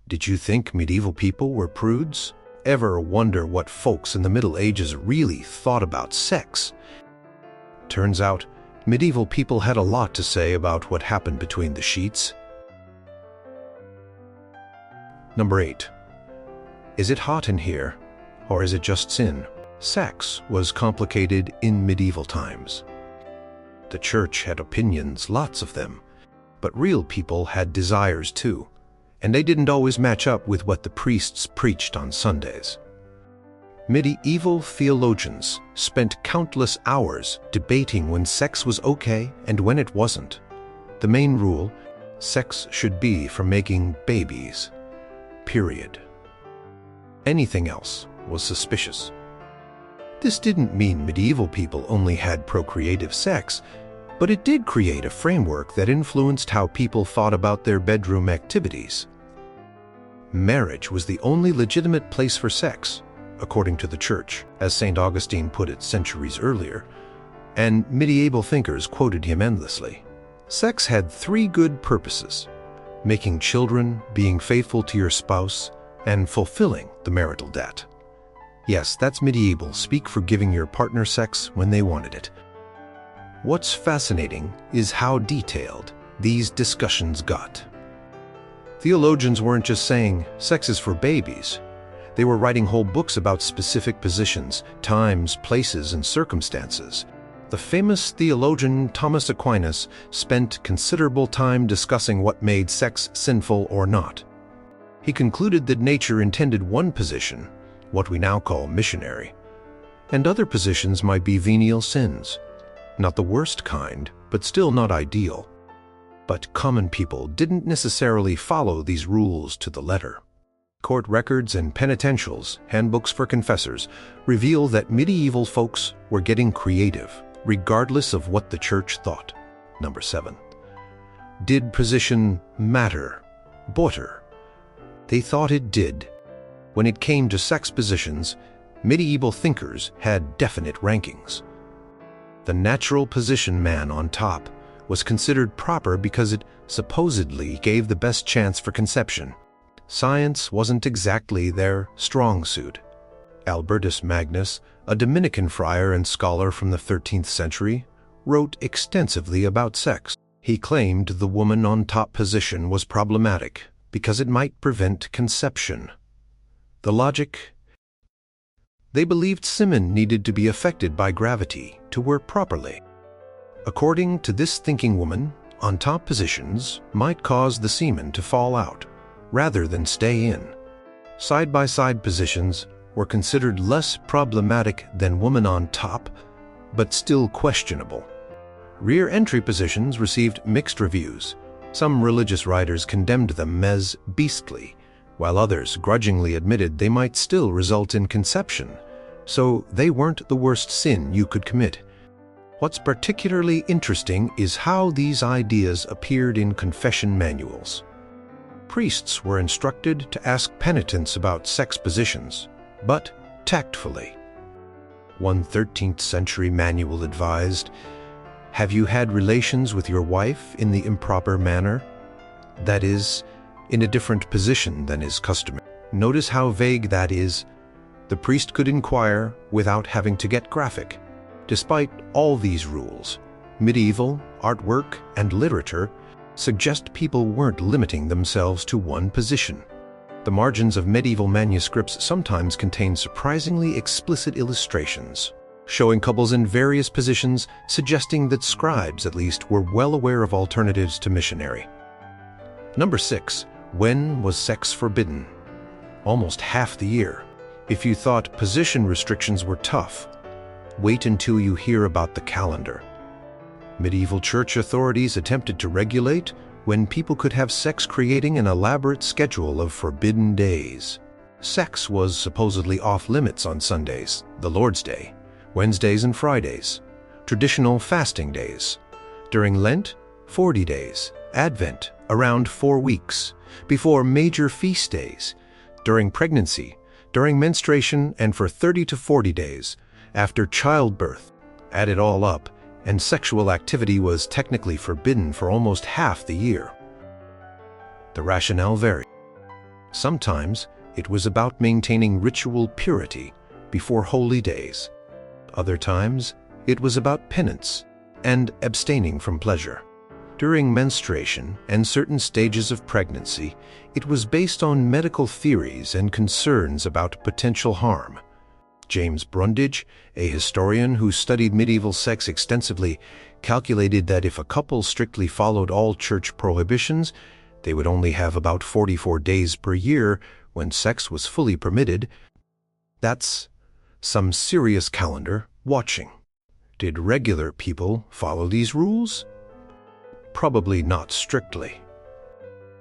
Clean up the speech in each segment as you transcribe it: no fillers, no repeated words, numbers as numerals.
Did you think medieval people were prudes? Ever wonder what folks in the Middle Ages really thought about sex? Turns out, medieval people had a lot to say about what happened between the sheets. Number 8. Is it hot in here, or is it just sin? Sex was complicated in medieval times. The church had opinions, lots of them, but real people had desires too, and they didn't always match up with what the priests preached on Sundays. Medieval theologians spent countless hours debating when sex was okay and when it wasn't. The main rule: sex should be for making babies. Period. Anything else was suspicious. This didn't mean medieval people only had procreative sex, but it did create a framework that influenced how people thought about their bedroom activities. Marriage was the only legitimate place for sex, according to the church, as St. Augustine put it centuries earlier, and medieval thinkers quoted him endlessly. Sex had 3 good purposes: making children, being faithful to your spouse, and fulfilling the marital debt. Yes, that's medieval speak for giving your partner sex when they wanted it. What's fascinating is how detailed these discussions got. Theologians weren't just saying sex is for babies. They were writing whole books about specific positions, times, places, and circumstances. The famous theologian Thomas Aquinas spent considerable time discussing what made sex sinful or not. He concluded that nature intended one position, what we now call missionary, and other positions might be venial sins. Not the worst kind, but still not ideal. But common people didn't necessarily follow these rules to the letter. Court records and penitentials, handbooks for confessors, reveal that medieval folks were getting creative, regardless of what the church thought. Number 7. Did position matter? Butter. They thought it did. When it came to sex positions, medieval thinkers had definite rankings. The natural position, man on top, was considered proper because it supposedly gave the best chance for conception. Science wasn't exactly their strong suit. Albertus Magnus, a Dominican friar and scholar from the 13th century, wrote extensively about sex. He claimed the woman on top position was problematic because it might prevent conception. The logic? They believed semen needed to be affected by gravity to work properly. According to this thinking woman, on top positions might cause the semen to fall out rather than stay in. Side-by-side positions were considered less problematic than woman on top, but still questionable. Rear entry positions received mixed reviews. Some religious writers condemned them as beastly, while others grudgingly admitted they might still result in conception, so they weren't the worst sin you could commit. What's particularly interesting is how these ideas appeared in confession manuals. Priests were instructed to ask penitents about sex positions, but tactfully. One 13th century manual advised, "Have you had relations with your wife in the improper manner?" That is, in a different position than is customary. Notice how vague that is. The priest could inquire without having to get graphic. Despite all these rules, medieval artwork and literature suggest people weren't limiting themselves to one position. The margins of medieval manuscripts sometimes contain surprisingly explicit illustrations, showing couples in various positions, suggesting that scribes, at least, were well aware of alternatives to missionary. Number 6. When was sex forbidden? Almost half the year. If you thought position restrictions were tough, wait until you hear about the calendar. Medieval church authorities attempted to regulate when people could have sex, creating an elaborate schedule of forbidden days. Sex was supposedly off limits on Sundays, the Lord's Day, Wednesdays and Fridays, traditional fasting days. During Lent, 40 days, Advent, around 4 weeks, before major feast days, during pregnancy, during menstruation, and for 30 to 40 days after childbirth. Add it all up, and sexual activity was technically forbidden for almost half the year. The rationale varied. Sometimes it was about maintaining ritual purity before holy days. Other times it was about penance and abstaining from pleasure. During menstruation and certain stages of pregnancy, it was based on medical theories and concerns about potential harm. James Brundage, a historian who studied medieval sex extensively, calculated that if a couple strictly followed all church prohibitions, they would only have about 44 days per year when sex was fully permitted. That's some serious calendar watching. Did regular people follow these rules? Probably not strictly.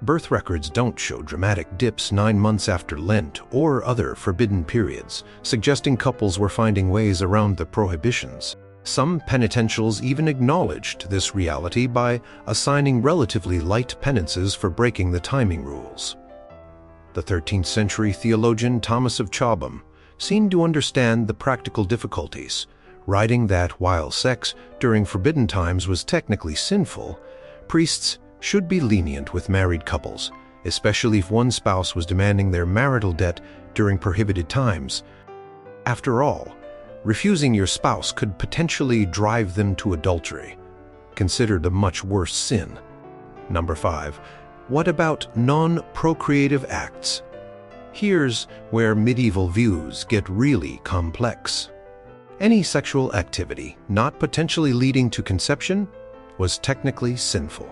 Birth records don't show dramatic dips 9 months after Lent or other forbidden periods, suggesting couples were finding ways around the prohibitions. Some penitentials even acknowledged this reality by assigning relatively light penances for breaking the timing rules. The 13th century theologian Thomas of Chobham seemed to understand the practical difficulties, writing that while sex during forbidden times was technically sinful, priests should be lenient with married couples, especially if one spouse was demanding their marital debt during prohibited times. After all, refusing your spouse could potentially drive them to adultery, considered a much worse sin. Number 5. What about non-procreative acts? Here's where medieval views get really complex. Any sexual activity not potentially leading to conception was technically sinful.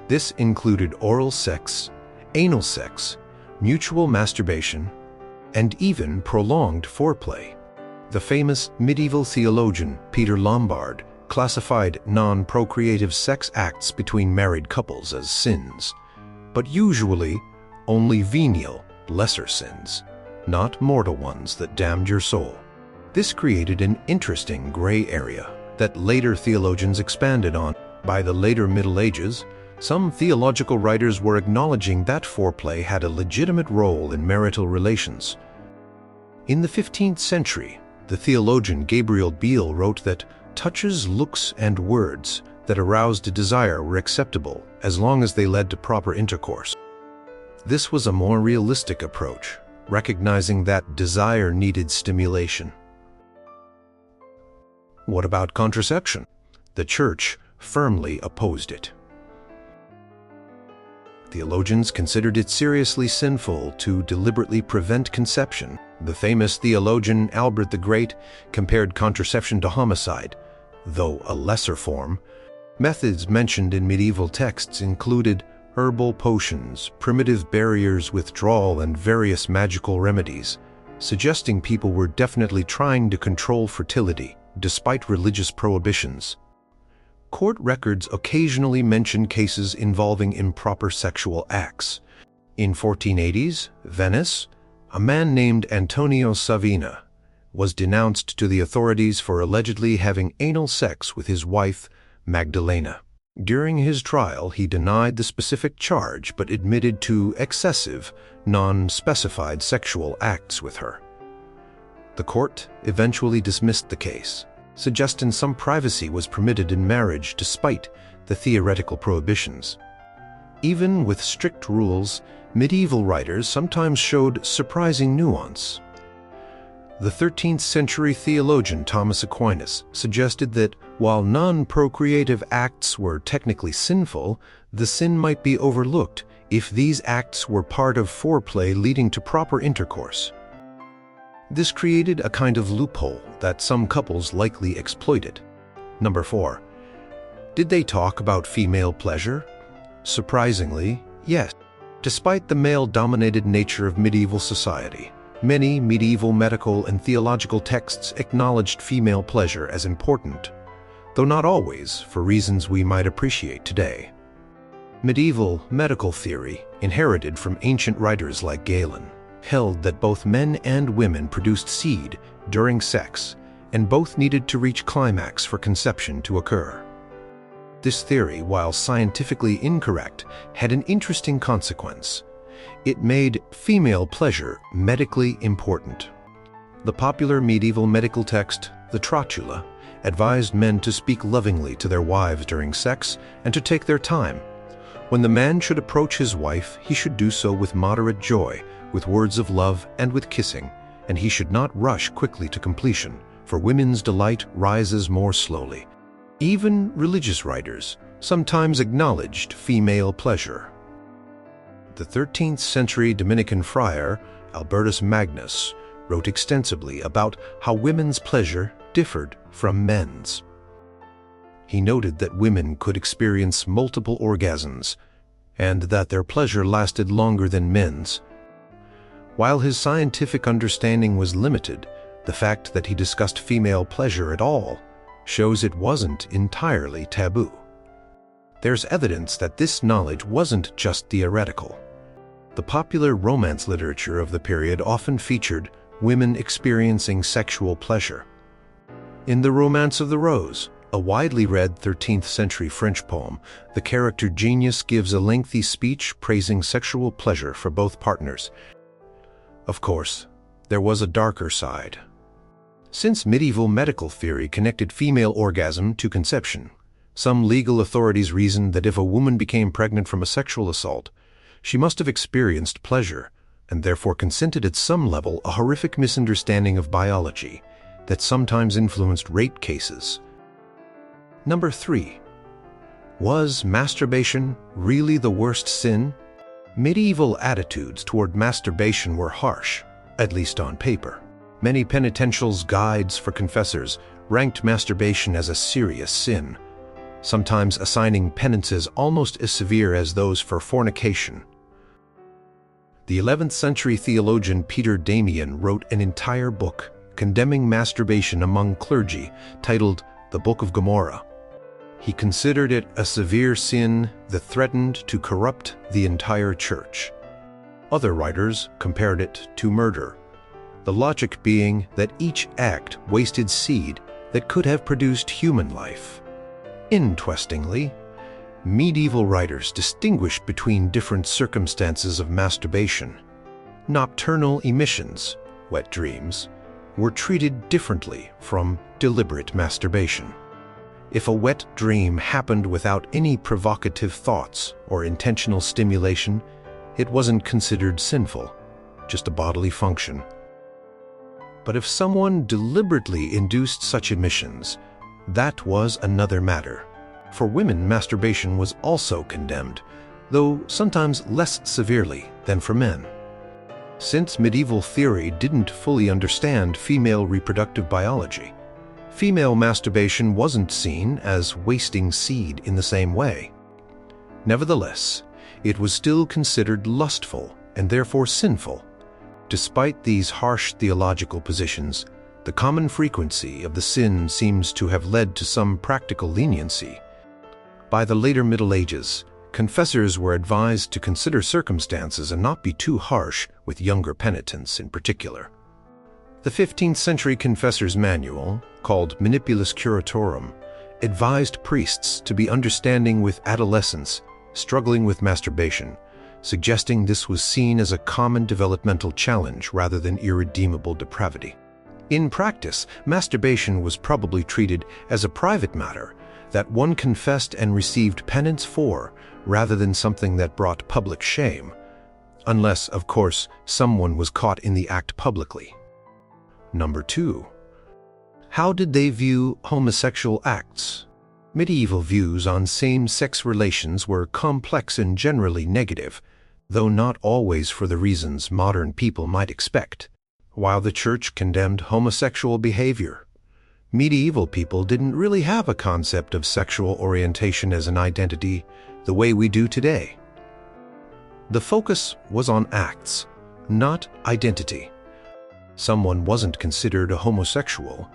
This included oral sex, anal sex, mutual masturbation, and even prolonged foreplay. The famous medieval theologian Peter Lombard classified non-procreative sex acts between married couples as sins, but usually only venial, lesser sins, not mortal ones that damned your soul. This created an interesting gray area that later theologians expanded on. By the later Middle Ages, some theological writers were acknowledging that foreplay had a legitimate role in marital relations. In the 15th century, the theologian Gabriel Biel wrote that touches, looks, and words that aroused a desire were acceptable as long as they led to proper intercourse. This was a more realistic approach, recognizing that desire needed stimulation. What about contraception? The Church firmly opposed it. Theologians considered it seriously sinful to deliberately prevent conception. The famous theologian Albert the Great compared contraception to homicide, though a lesser form. Methods mentioned in medieval texts included herbal potions, primitive barriers, withdrawal, and various magical remedies, suggesting people were definitely trying to control fertility, despite religious prohibitions. Court records occasionally mention cases involving improper sexual acts. In 1480s Venice, a man named Antonio Savina was denounced to the authorities for allegedly having anal sex with his wife, Magdalena. During his trial, he denied the specific charge but admitted to excessive, non-specified sexual acts with her. The court eventually dismissed the case, suggesting some privacy was permitted in marriage despite the theoretical prohibitions. Even with strict rules, medieval writers sometimes showed surprising nuance. The 13th century theologian Thomas Aquinas suggested that while non-procreative acts were technically sinful, the sin might be overlooked if these acts were part of foreplay leading to proper intercourse. This created a kind of loophole that some couples likely exploited. Number 4. Did they talk about female pleasure? Surprisingly, yes. Despite the male-dominated nature of medieval society, many medieval medical and theological texts acknowledged female pleasure as important, though not always for reasons we might appreciate today. Medieval medical theory, inherited from ancient writers like Galen, held that both men and women produced seed during sex, and both needed to reach climax for conception to occur. This theory, while scientifically incorrect, had an interesting consequence. It made female pleasure medically important. The popular medieval medical text, the Trotula, advised men to speak lovingly to their wives during sex and to take their time, When the man should approach his wife, he should do so with moderate joy, with words of love and with kissing, and he should not rush quickly to completion, for women's delight rises more slowly. Even religious writers sometimes acknowledged female pleasure. The 13th century Dominican friar, Albertus Magnus, wrote extensively about how women's pleasure differed from men's. He noted that women could experience multiple orgasms, and that their pleasure lasted longer than men's. While his scientific understanding was limited, the fact that he discussed female pleasure at all shows it wasn't entirely taboo. There's evidence that this knowledge wasn't just theoretical. The popular romance literature of the period often featured women experiencing sexual pleasure. In The Romance of the Rose, a widely read 13th century French poem, the character Genius gives a lengthy speech praising sexual pleasure for both partners. Of course, there was a darker side. Since medieval medical theory connected female orgasm to conception, some legal authorities reasoned that if a woman became pregnant from a sexual assault, she must have experienced pleasure, and therefore consented at some level, a horrific misunderstanding of biology that sometimes influenced rape cases. Number 3. Was masturbation really the worst sin? Medieval attitudes toward masturbation were harsh, at least on paper. Many penitentials' guides for confessors ranked masturbation as a serious sin, sometimes assigning penances almost as severe as those for fornication. The 11th century theologian Peter Damian wrote an entire book condemning masturbation among clergy, titled The Book of Gomorrah. He considered it a severe sin that threatened to corrupt the entire church. Other writers compared it to murder, the logic being that each act wasted seed that could have produced human life. Interestingly, medieval writers distinguished between different circumstances of masturbation. Nocturnal emissions, wet dreams, were treated differently from deliberate masturbation. If a wet dream happened without any provocative thoughts or intentional stimulation, it wasn't considered sinful, just a bodily function. But if someone deliberately induced such emissions, that was another matter. For women, masturbation was also condemned, though sometimes less severely than for men. Since medieval theory didn't fully understand female reproductive biology, female masturbation wasn't seen as wasting seed in the same way. Nevertheless, it was still considered lustful and therefore sinful. Despite these harsh theological positions, the common frequency of the sin seems to have led to some practical leniency. By the later Middle Ages, confessors were advised to consider circumstances and not be too harsh with younger penitents in particular. The 15th century confessor's manual, called Manipulus Curatorum, advised priests to be understanding with adolescents struggling with masturbation, suggesting this was seen as a common developmental challenge rather than irredeemable depravity. In practice, masturbation was probably treated as a private matter that one confessed and received penance for, rather than something that brought public shame, unless, of course, someone was caught in the act publicly. Number 2. How did they view homosexual acts? Medieval views on same-sex relations were complex and generally negative, though not always for the reasons modern people might expect. While the Church condemned homosexual behavior, medieval people didn't really have a concept of sexual orientation as an identity the way we do today. The focus was on acts, not identity. Someone wasn't considered a homosexual,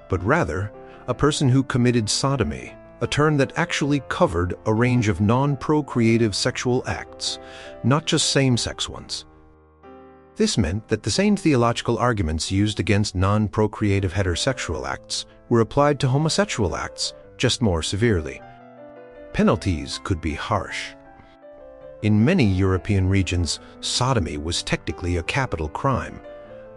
but rather a person who committed sodomy, a term that actually covered a range of non-procreative sexual acts, not just same-sex ones. This meant that the same theological arguments used against non-procreative heterosexual acts were applied to homosexual acts, just more severely. Penalties could be harsh. In many European regions, sodomy was technically a capital crime,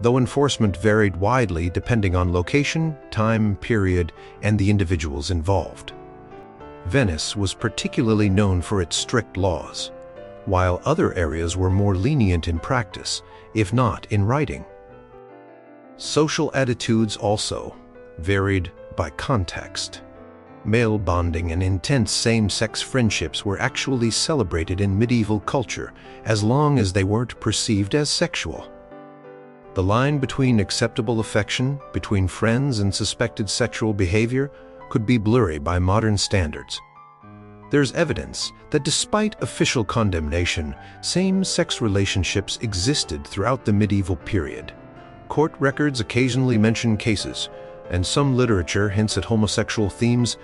though enforcement varied widely depending on location, time, period, and the individuals involved. Venice was particularly known for its strict laws, while other areas were more lenient in practice, if not in writing. Social attitudes also varied by context. Male bonding and intense same-sex friendships were actually celebrated in medieval culture as long as they weren't perceived as sexual. The line between acceptable affection between friends and suspected sexual behavior could be blurry by modern standards. There's evidence that despite official condemnation, same-sex relationships existed throughout the medieval period. Court records occasionally mention cases, and some literature hints at homosexual themes.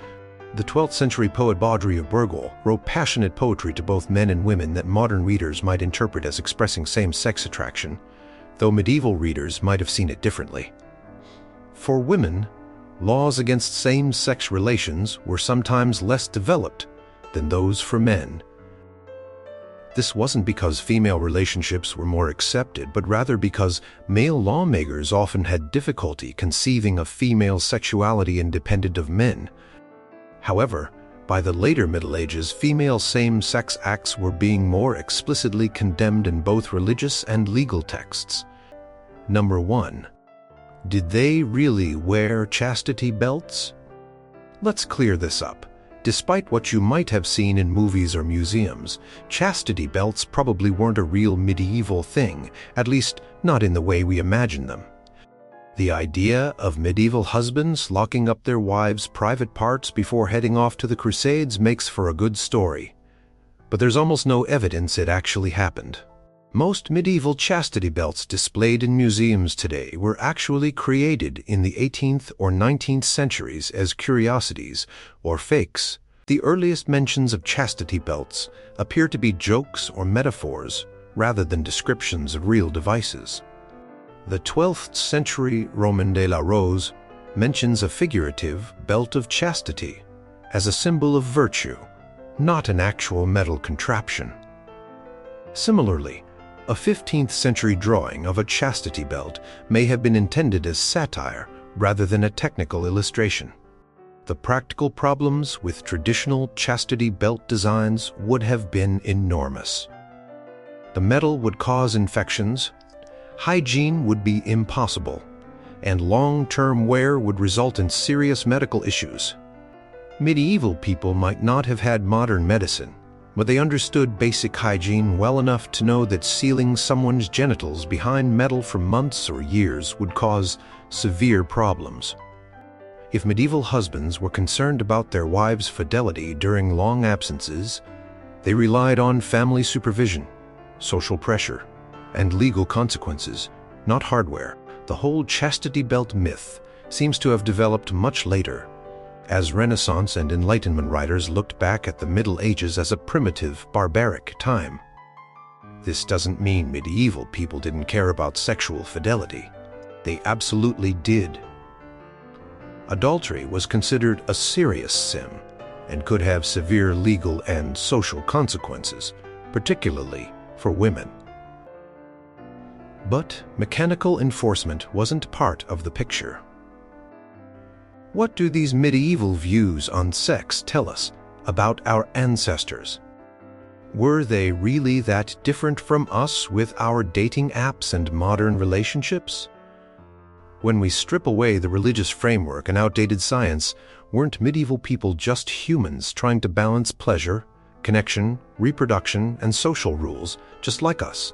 The 12th century poet Baudry of Bourgol wrote passionate poetry to both men and women that modern readers might interpret as expressing same-sex attraction, though medieval readers might have seen it differently. For women, laws against same-sex relations were sometimes less developed than those for men. This wasn't because female relationships were more accepted, but rather because male lawmakers often had difficulty conceiving of female sexuality independent of men. However, by the later Middle Ages, female same-sex acts were being more explicitly condemned in both religious and legal texts. Number 1. Did they really wear chastity belts? Let's clear this up. Despite what you might have seen in movies or museums, chastity belts probably weren't a real medieval thing, at least not in the way we imagine them. The idea of medieval husbands locking up their wives' private parts before heading off to the Crusades makes for a good story. But there's almost no evidence it actually happened. Most medieval chastity belts displayed in museums today were actually created in the 18th or 19th centuries as curiosities or fakes. The earliest mentions of chastity belts appear to be jokes or metaphors rather than descriptions of real devices. The 12th century Roman de la Rose mentions a figurative belt of chastity as a symbol of virtue, not an actual metal contraption. Similarly, a 15th century drawing of a chastity belt may have been intended as satire rather than a technical illustration. The practical problems with traditional chastity belt designs would have been enormous. The metal would cause infections, hygiene would be impossible, and long-term wear would result in serious medical issues. Medieval people might not have had modern medicine, but they understood basic hygiene well enough to know that sealing someone's genitals behind metal for months or years would cause severe problems. If medieval husbands were concerned about their wives' fidelity during long absences, they relied on family supervision, social pressure, and legal consequences, not hardware. The whole chastity belt myth seems to have developed much later, as Renaissance and Enlightenment writers looked back at the Middle Ages as a primitive, barbaric time. This doesn't mean medieval people didn't care about sexual fidelity. They absolutely did. Adultery was considered a serious sin and could have severe legal and social consequences, particularly for women. But mechanical enforcement wasn't part of the picture. What do these medieval views on sex tell us about our ancestors? Were they really that different from us with our dating apps and modern relationships? When we strip away the religious framework and outdated science, weren't medieval people just humans trying to balance pleasure, connection, reproduction, and social rules, just like us?